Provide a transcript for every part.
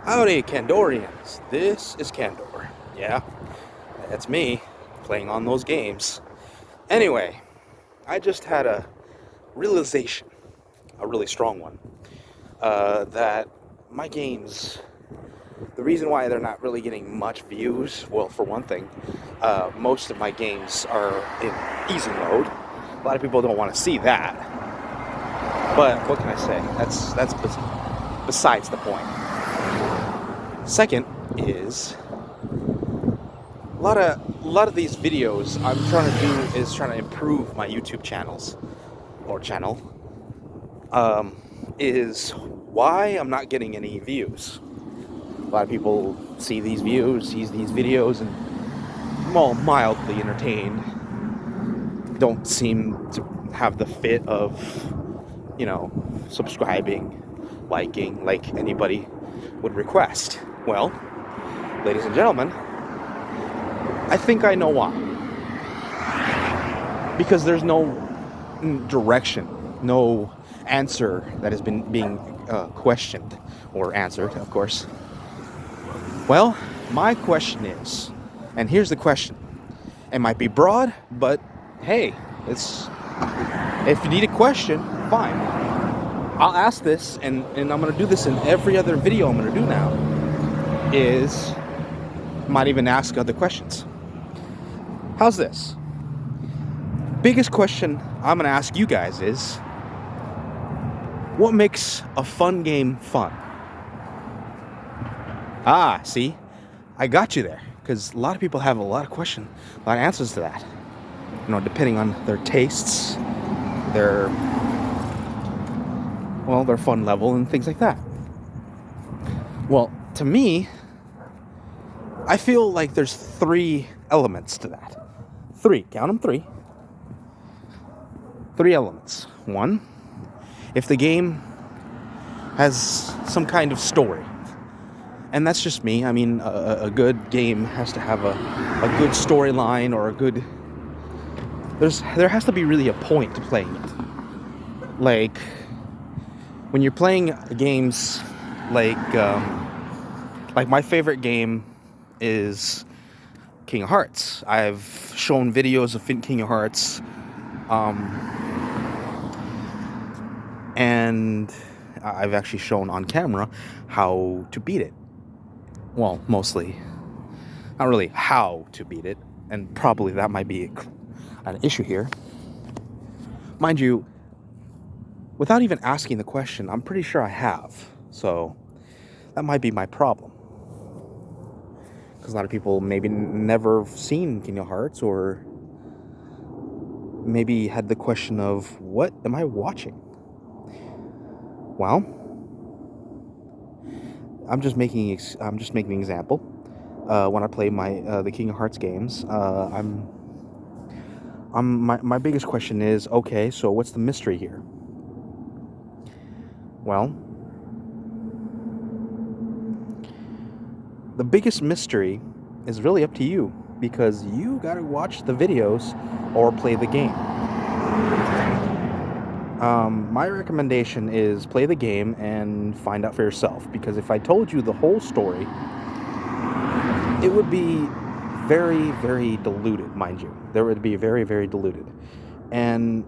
Howdy, Kandorians. This is Kandor. Yeah, that's me playing on those games. Anyway, I just had a realization, a really strong one, that my games, the reason why they're not really getting much views, well, for one thing, most of my games are in easy mode. A lot of people don't want to see that, but what can I say? That's besides the point. Second is a lot of these videos I'm trying to do is trying to improve my YouTube channel. Is why I'm not getting any views. A lot of people see these videos, and well, mildly entertained. Don't seem to have the fit of, subscribing, liking, like anybody would request. Well, ladies and gentlemen, I think I know why. Because there's no direction, no answer that has been being questioned or answered, of course. Well, my question is, and here's the question. It might be broad, but hey, if you need a question, fine. I'll ask this, and I'm going to do this in every other video I'm going to do now, is might even ask other questions. How's this? Biggest question I'm going to ask you guys is, what makes a fun game fun? See, I got you there, because a lot of people have a lot of answers to that. Depending on their tastes, their fun level and things like that. Well, to me, I feel like there's 3 elements to that. 3, count them 3. 3 elements. 1, if the game has some kind of story. And that's just me. I mean, a good game has to have a good storyline, or there has to be really a point to playing it. Like, when you're playing games like my favorite game is King of Hearts. I've shown videos of King of Hearts, and I've actually shown on camera how to beat it. Well, mostly, not really how to beat it, and probably that might be an issue here. Mind you, without even asking the question, I'm pretty sure I have. So that might be my problem. Because a lot of people maybe never seen King of Hearts, or maybe had the question of, what am I watching? Well, I'm just making an example. When I play the King of Hearts games, my biggest question is, okay, so what's the mystery here? Well, the biggest mystery is really up to you, because you gotta watch the videos or play the game. My recommendation is play the game and find out for yourself, because if I told you the whole story, it would be very, very diluted, mind you. There would be very, very diluted. And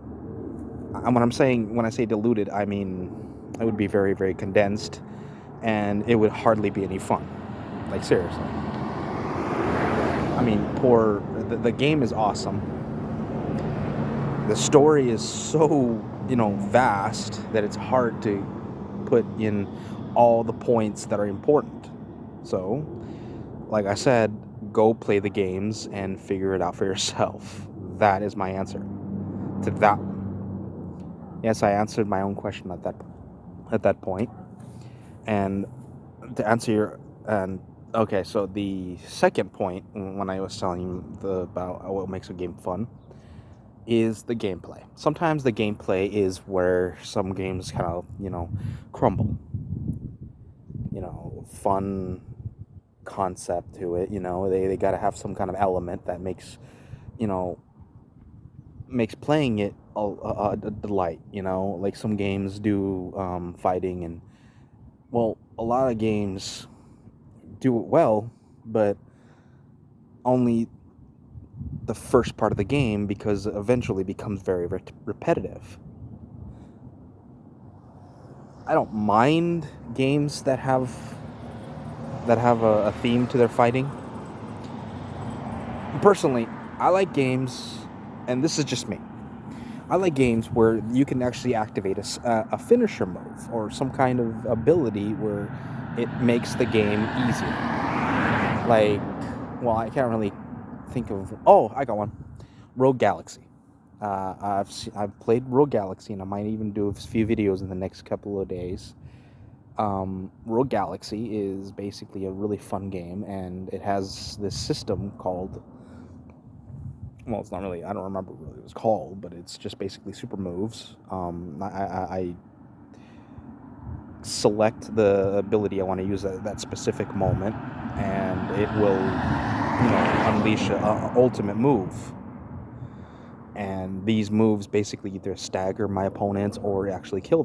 when I say diluted, I mean it would be very, very condensed, and it would hardly be any fun. Like, seriously. I mean, the game is awesome. The story is so, vast, that it's hard to put in all the points that are important. So, like I said, go play the games and figure it out for yourself. That is my answer to that one. Yes, I answered my own question at that point. And to answer okay, so the second point, when I was telling you about what makes a game fun, is the gameplay. Sometimes the gameplay is where some games kind of, crumble. Fun concept to it. They got to have some kind of element that makes playing it a delight. Like some games do fighting, and well, a lot of games do it well, but only the first part of the game, because eventually it becomes very repetitive. I don't mind games that have a theme to their fighting. Personally, I like games, and this is just me, I like games where you can actually activate a finisher move or some kind of ability where it makes the game easier. Like, well, I can't really think of... Oh, I got one. Rogue Galaxy. I've played Rogue Galaxy, and I might even do a few videos in the next couple of days. Rogue Galaxy is basically a really fun game, and it has this system called... Well, it's not really... I don't remember what it was called, but it's just basically super moves. I select the ability I want to use at that specific moment, and it will, unleash an ultimate move. And these moves basically either stagger my opponents or actually kill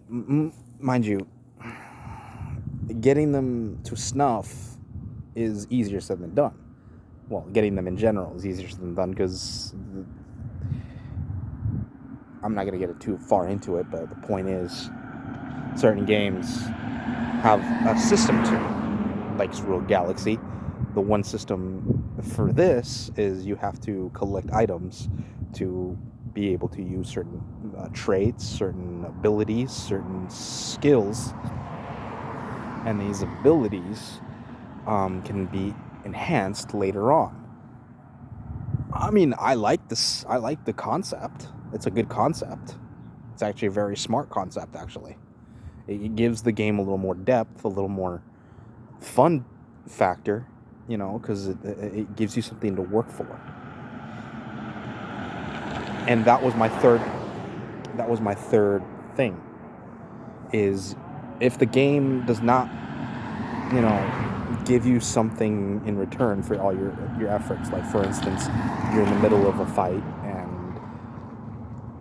them. Mind you, getting them to snuff is easier said than done. Well, getting them in general is easier said than done, because I'm not going to get too far into it, but the point is, certain games have a system to it, like Rogue Galaxy. The one system for this is you have to collect items to be able to use certain traits, certain abilities, certain skills, and these abilities can be enhanced later on. I mean, I like this. I like the concept. It's a good concept. It's actually a very smart concept, actually. It gives the game a little more depth, a little more fun factor, because it gives you something to work for. And that was my third thing, is if the game does not, give you something in return for all your efforts. Like, for instance, you're in the middle of a fight and,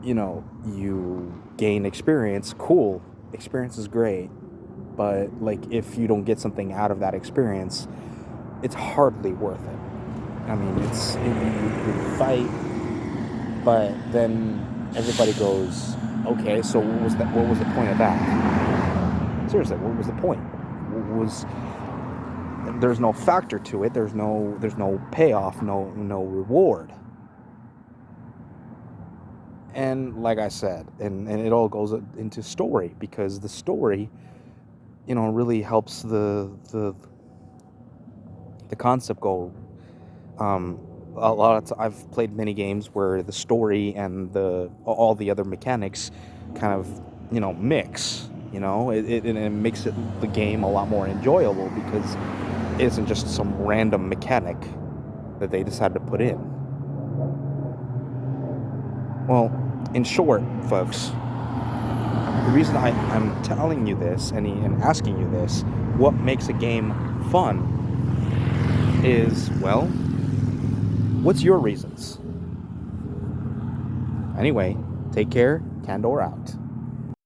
you gain experience. Cool. Experience is great. But, like, if you don't get something out of that experience, it's hardly worth it. I mean, you fight, but then everybody goes, okay, so what was the point of that? Seriously, what was the point? There's no factor to it. There's no payoff, no reward. And like I said, and it all goes into story, because the story, really helps the concept go. A lot of I've played many games where the story and all the other mechanics kind of mix. It makes the game a lot more enjoyable, because it isn't just some random mechanic that they decided to put in. Well, in short, folks, the reason I'm telling you this and asking you this, what makes a game fun, is, well, what's your reasons? Anyway, take care. Candor out.